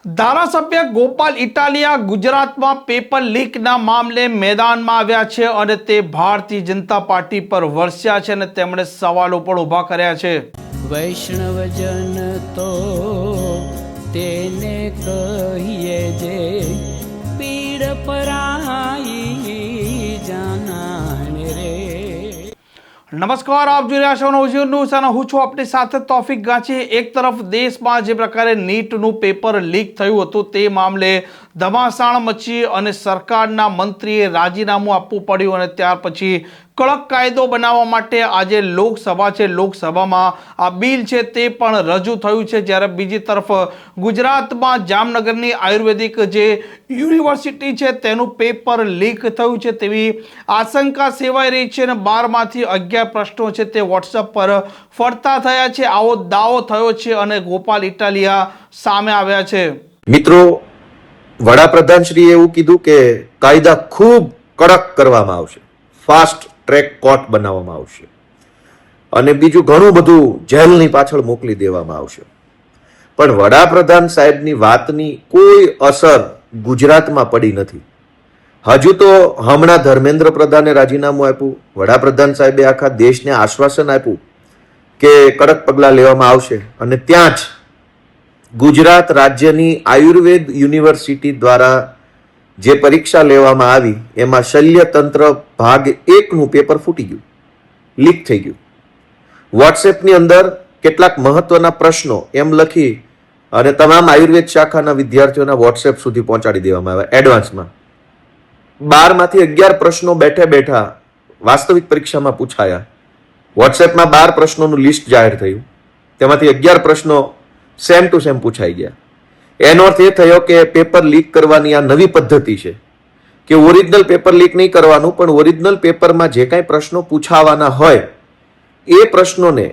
ધારાસભ્ય ગોપાલ ઇટાલિયા ગુજરાતમાં પેપર લીકના મામલે મેદાનમાં આવ્યા છે અને તે ભારતીય જનતા પાર્ટી પર વરસ્યા છે અને તેમણે સવાલો પણ ઊભા કર્યા છે. વૈષ્ણવજન તો તેને કહીએ જે પીડ પરાઈ જાનાને રે. નમસ્કાર, આપ જોઈ રહ્યા છો નવજીવન ન્યૂઝ અને હું છું આપની સાથે તોફિક ગાંચી. એક તરફ દેશમાં જે પ્રકારે નીટનું પેપર લીક થયું હતું તે મામલે ધમાસાણ મચી અને સરકારના મંત્રીએ રાજીનામું આપવું પડ્યું અને ત્યાર પછી કડક કાયદો બનાવવા માટે આજે લોકસભા છે, લોકસભામાં આ બિલ છે તે પણ રજૂ થયું છે. જ્યારે બીજી તરફ ગુજરાતમાં જામનગરની આયુર્વેદિક જે યુનિવર્સિટી છે તેનું પેપર લીક થયું છે તેવી આશંકા સેવાઈ રહી છે અને 12માંથી 11 પ્રશ્નો છે તે વોટ્સઅપ પર ફરતા થયા છે. આવો દાવો થયો છે અને ગોપાલ ઇટાલિયા સામે આવ્યા છે. મિત્રો, વડાપ્રધાનશ્રીએ એવું કીધું કે કાયદા ખૂબ કડક કરવામાં આવશે, ફાસ્ટ ટ્રેક કોર્ટ બનાવવામાં આવશે અને બીજું ઘણું બધું જેલની પાછળ મોકલી દેવામાં આવશે. પણ વડાપ્રધાન સાહેબની વાતની કોઈ અસર ગુજરાતમાં પડી નથી. હજુ તો હમણાં ધર્મેન્દ્ર પ્રધાને રાજીનામું આપ્યું, વડાપ્રધાન સાહેબે આખા દેશને આશ્વાસન આપ્યું કે કડક પગલાં લેવામાં આવશે અને ત્યાં જ ગુજરાત રાજ્યની આયુર્વેદ યુનિવર્સિટી દ્વારા જે પરીક્ષા લેવામાં આવી એમાં શલ્યતંત્ર ભાગ 1નું પેપર ફૂટી ગયું, લીક થઈ ગયું. વોટ્સએપની અંદર કેટલાક મહત્વના પ્રશ્નો એમ લખી અને તમામ આયુર્વેદ શાખાના વિદ્યાર્થીઓના વોટ્સએપ સુધી પહોંચાડી દેવામાં આવ્યા એડવાન્સમાં. 12માંથી 11 પ્રશ્નો બેઠા બેઠા વાસ્તવિક પરીક્ષામાં પૂછાયા. વોટ્સએપમાં 12 પ્રશ્નોનું લિસ્ટ જાહેર થયું, તેમાંથી 11 પ્રશ્નો સેમ ટુ સેમ પૂછાઈ ગયા. એનો અર્થ એ થયો કે પેપર લીક કરવાની આ નવી પદ્ધતિ છે કે ઓરિજિનલ પેપર લીક નહીં કરવાનું, પણ ઓરિજિનલ પેપરમાં જે કાંઈ પ્રશ્નો પૂછાવાના હોય એ પ્રશ્નોને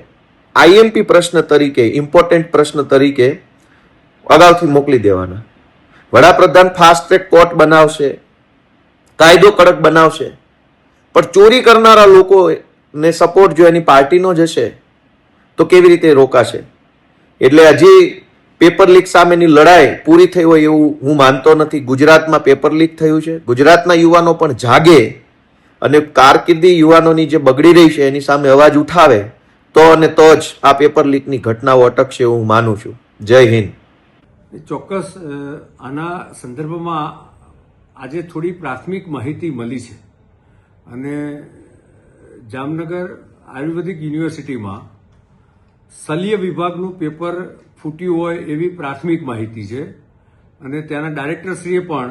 આઈએમપી પ્રશ્ન તરીકે, ઇમ્પોર્ટન્ટ પ્રશ્ન તરીકે અગાઉથી મોકલી દેવાના. વડાપ્રધાન ફાસ્ટ ટ્રેક કોર્ટ બનાવશે, કાયદો કડક બનાવશે, પણ ચોરી કરનારા લોકોને સપોર્ટ જો એની પાર્ટીનો જ હશે તો કેવી રીતે રોકાશે? એટલે હજી પેપર લીક સામેની લડાઈ પૂરી થઈ હોય એવું હું માનતો નથી. ગુજરાતમાં પેપર લીક થયું છે, ગુજરાતના યુવાનો પણ જાગે અને કારકિર્દી યુવાનોની જે બગડી રહી છે એની સામે અવાજ ઉઠાવે તો અને તો જ આ પેપર લીકની ઘટનાઓ અટકશે એવું હું માનું છું. જય હિન્દ. ચોક્કસ આના સંદર્ભમાં આજે થોડી પ્રાથમિક માહિતી મળી છે અને જામનગર આયુર્વેદિક યુનિવર્સિટીમાં શલ્ય વિભાગનું પેપર ફૂટ્યું હોય એવી પ્રાથમિક માહિતી છે અને ત્યાંના ડાયરેક્ટરશ્રીએ પણ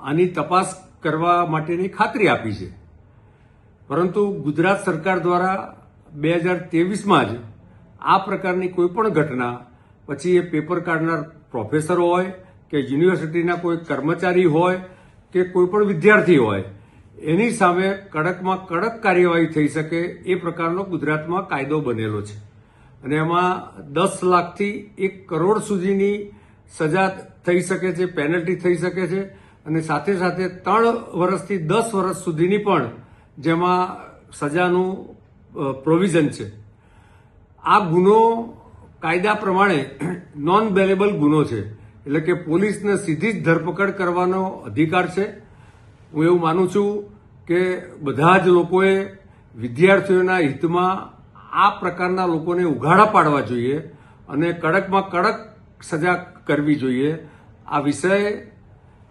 આની તપાસ કરવા માટેની ખાતરી આપી છે. પરંતુ ગુજરાત સરકાર દ્વારા 2023માં જ આ પ્રકારની કોઈ પણ ઘટના, પછી એ પેપર કાઢનાર પ્રોફેસર હોય કે યુનિવર્સિટીના કોઈ કર્મચારી હોય કે કોઈ પણ વિદ્યાર્થી હોય, એની સામે કડકમાં કડક કાર્યવાહી થઈ શકે એ પ્રકારનો ગુજરાતમાં કાયદો બનેલો છે અને એમાં 10 લાખથી 1 કરોડ સુધીની સજા થઈ શકે છે, પેનલ્ટી થઈ શકે છે અને સાથે સાથે 3 વર્ષથી 10 વર્ષ સુધીની પણ જેમાં સજાનું પ્રોવિઝન છે. આ ગુનો કાયદા પ્રમાણે નોન બેલેબલ ગુનો છે, એટલે કે પોલીસને સીધી જ ધરપકડ કરવાનો અધિકાર છે. હું એવું માનું છું કે બધા જ લોકોએ વિદ્યાર્થીઓના હિતમાં આ પ્રકારના લોકોને ઉઘાડા પાડવા જોઈએ અને કડકમાં કડક સજા કરવી જોઈએ. આ વિષય,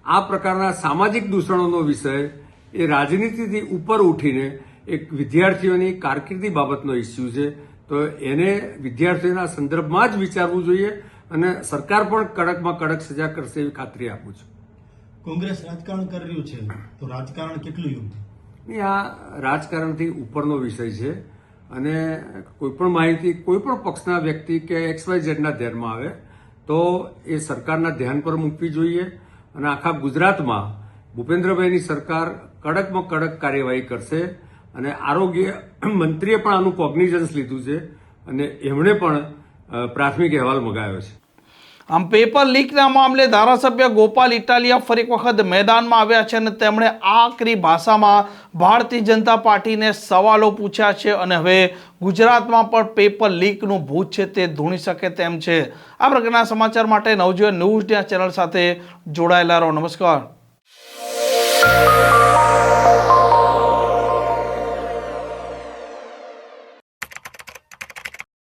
આ પ્રકારના સામાજિક દૂષણોનો વિષય એ રાજનીતિથી ઉપર ઉઠીને એક વિદ્યાર્થીઓની કારકિર્દી બાબતનો ઇસ્યુ છે, તો એને વિદ્યાર્થીઓના સંદર્ભમાં જ વિચારવું જોઈએ અને સરકાર પણ કડકમાં કડક સજા કરશે એવી ખાતરી આપું છું. કોંગ્રેસ રાજકારણ કરી રહ્યું છે તો રાજકારણ કેટલું યોગ્ય? આ રાજકારણથી ઉપરનો વિષય છે અને કોઈપણ માહિતી કોઈપણ પક્ષના વ્યક્તિ કે XYZના ધ્યાનમાં આવે તો એ સરકારના ધ્યાન પર મૂકવી જોઈએ અને આખા ગુજરાતમાં ભૂપેન્દ્રભાઈની સરકાર કડકમાં કડક કાર્યવાહી કરશે અને આરોગ્ય મંત્રીએ પણ આનું કોગ્નિઝન્સ લીધું છે અને એમણે પણ પ્રાથમિક અહેવાલ મંગાવ્યો છે. આમ પેપર લીકના મામલે ધારાસભ્ય ગોપાલ ઇટાલિયા ફરી એક વખત મેદાનમાં આવ્યા છે અને તેમણે આકરી ભાષામાં ભારતીય જનતા પાર્ટીને સવાલો પૂછ્યા છે અને હવે ગુજરાતમાં પણ પેપર લીકનું ભૂત છે તે ધૂણી શકે તેમ છે. આ પ્રકારના સમાચાર માટે નવજીવન ન્યૂઝ ચેનલ સાથે જોડાયેલા રહો. નમસ્કાર.